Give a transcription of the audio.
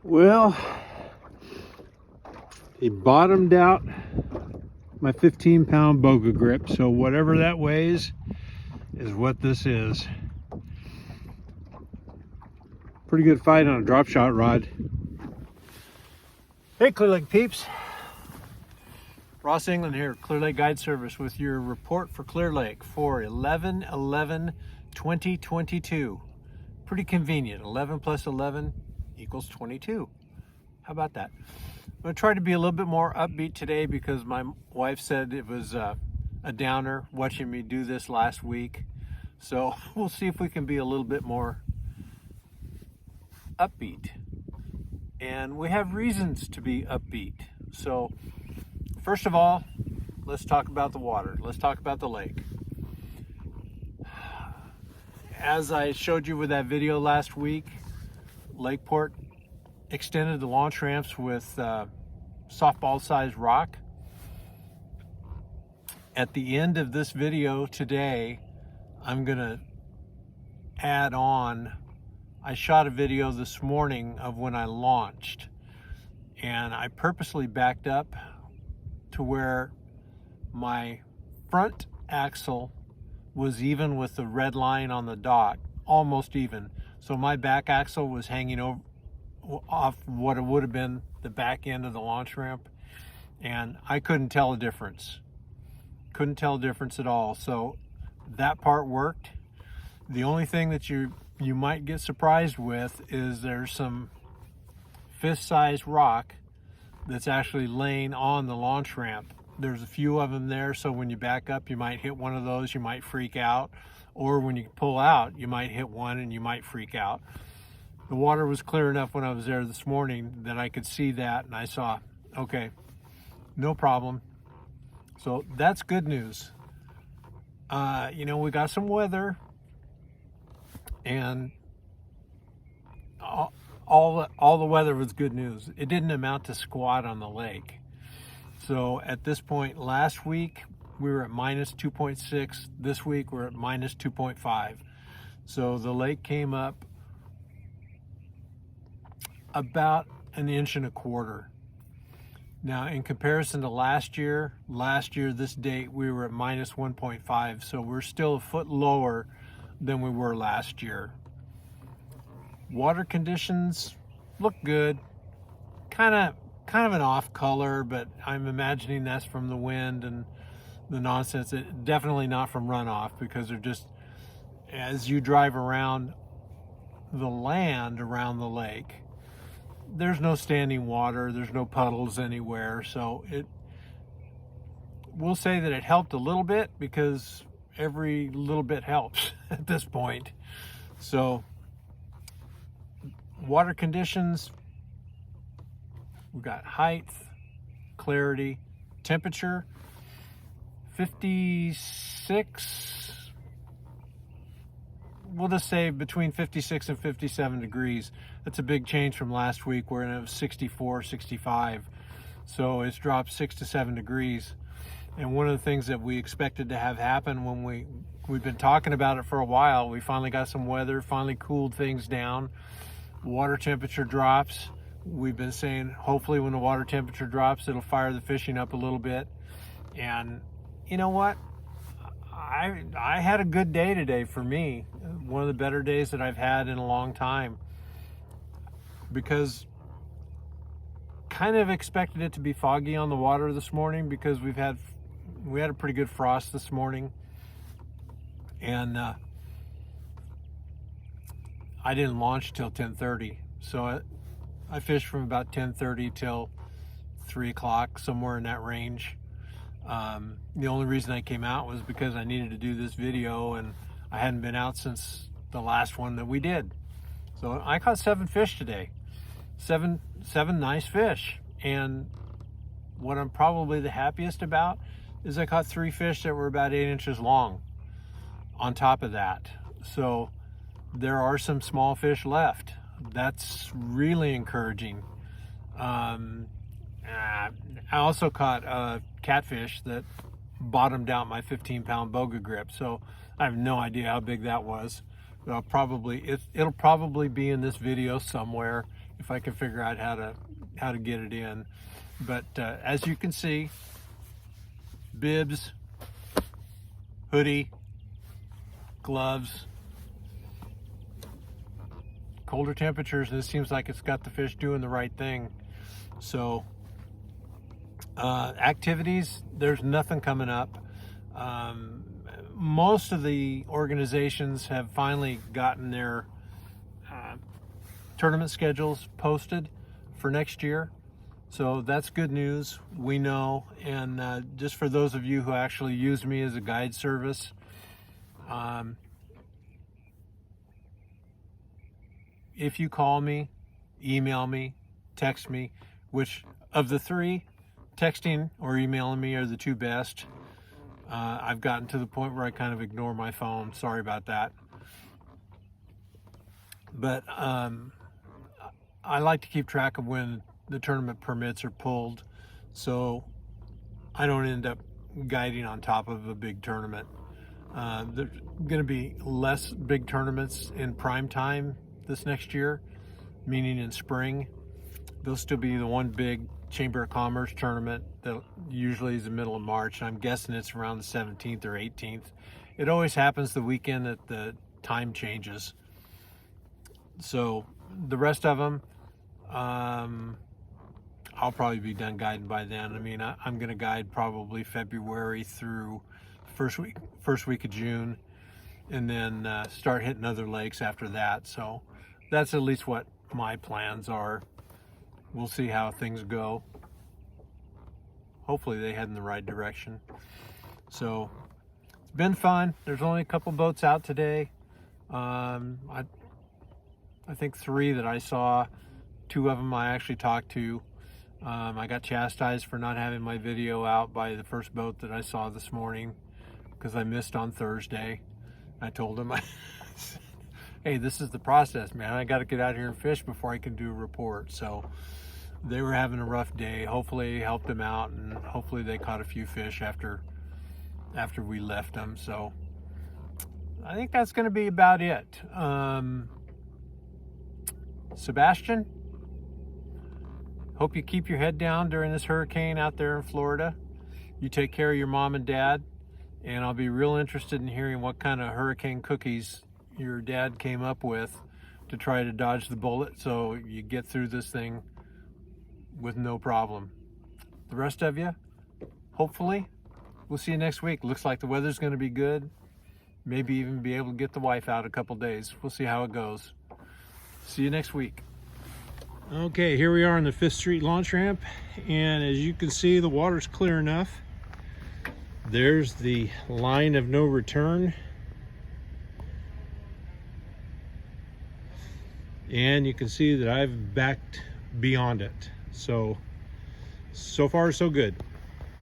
Well, he bottomed out my 15-pound Boga grip, so whatever that weighs is what this is. Pretty good fight on a drop shot rod. Hey Clear Lake peeps, Ross England here, Clear Lake Guide Service with your report for Clear Lake for 11/11/2022. Pretty convenient. 11 plus 11 equals 22. How about that? I'm going to try to be a little bit more upbeat today because my wife said it was a downer watching me do this last week. So we'll see if we can be a little bit more upbeat. And we have reasons to be upbeat. So first of all, let's talk about the water. Let's talk about the lake. As I showed you with that video last week, Lakeport extended the launch ramps with softball-sized rock. At the end of this video today, I'm gonna add on, I shot a video this morning of when I launched, and I purposely backed up to where my front axle was even with the red line on the dot, almost even. So my back axle was hanging off what it would have been the back end of the launch ramp, and I couldn't tell a difference. Couldn't tell a difference at all. So that part worked. The only thing that you might get surprised with is there's some fist-sized rock that's actually laying on the launch ramp. There's a few of them there, so when you back up, you might hit one of those, you might freak out, or when you pull out, you might hit one and you might freak out. The water was clear enough when I was there this morning that I could see that, and I saw, okay, no problem. So that's good news. We got some weather, and all the weather was good news. It didn't amount to squat on the lake. So at this point, last week we were at minus 2.6. This week we're at minus 2.5. So the lake came up about 1.25 inches. Now, in comparison to last year, this date, we were at minus 1.5. So we're still a foot lower than we were last year. Water conditions look good. Kind of an off color, but I'm imagining that's from the wind and the nonsense. Definitely not from runoff, because they're just, as you drive around the land around the lake, there's no standing water, there's no puddles anywhere. So we'll say that it helped a little bit, because every little bit helps at this point. So water conditions, we've got height, clarity, temperature, 56, we'll just say between 56 and 57 degrees. That's a big change from last week where it was 64, 65. So it's dropped 6 to 7 degrees. And one of the things that we expected to have happen when we've been talking about it for a while, we finally got some weather, finally cooled things down. Water temperature drops. We've been saying hopefully when the water temperature drops, it'll fire the fishing up a little bit. And you know what? I had a good day today for me. One of the better days that I've had in a long time, because kind of expected it to be foggy on the water this morning, because we had a pretty good frost this morning. And I didn't launch till 10:30. So I fished from about 10:30 till 3 o'clock, somewhere in that range. The only reason I came out was because I needed to do this video, and I hadn't been out since the last one that we did. So I caught 7 fish today. Seven nice fish. And what I'm probably the happiest about is I caught 3 fish that were about 8 inches long on top of that. So there are some small fish left. That's really encouraging. I also caught a catfish that bottomed out my 15-pound Boga grip. So I have no idea how big that was. It'll probably be in this video somewhere. if I can figure out how to get it in. But as you can see, bibs, hoodie, gloves, colder temperatures, and it seems like it's got the fish doing the right thing. So activities, there's nothing coming up. Most of the organizations have finally gotten their tournament schedules posted for next year. So that's good news. We know. And just for those of you who actually use me as a guide service, if you call me, email me, text me, which of the three, texting or emailing me are the two best. I've gotten to the point where I kind of ignore my phone. Sorry about that. But I like to keep track of when the tournament permits are pulled, so I don't end up guiding on top of a big tournament. There's going to be less big tournaments in prime time this next year, meaning in spring. There'll still be the one big Chamber of Commerce tournament that usually is the middle of March. I'm guessing it's around the 17th or 18th. It always happens the weekend that the time changes. So the rest of them, I'll probably be done guiding by then. I mean, I'm going to guide probably February through first week of June, and then start hitting other lakes after that. So that's at least what my plans are. We'll see how things go. Hopefully they head in the right direction. So it's been fun. There's only a couple boats out today. I think 3 that I saw. 2 of them I actually talked to. I got chastised for not having my video out by the first boat that I saw this morning because I missed on Thursday. I told them, hey, this is the process, man. I got to get out here and fish before I can do a report. So they were having a rough day. Hopefully it helped them out, and hopefully they caught a few fish after we left them. So I think that's going to be about it. Sebastian, hope you keep your head down during this hurricane out there in Florida. You take care of your mom and dad, and I'll be real interested in hearing what kind of hurricane cookies your dad came up with to try to dodge the bullet so you get through this thing with no problem. The rest of you, hopefully, we'll see you next week. Looks like the weather's going to be good. Maybe even be able to get the wife out a couple days. We'll see how it goes. See you next week. Okay, here we are on the 5th Street launch ramp, and as you can see, the water's clear enough. There's the line of no return, and you can see that I've backed beyond it. So far so good.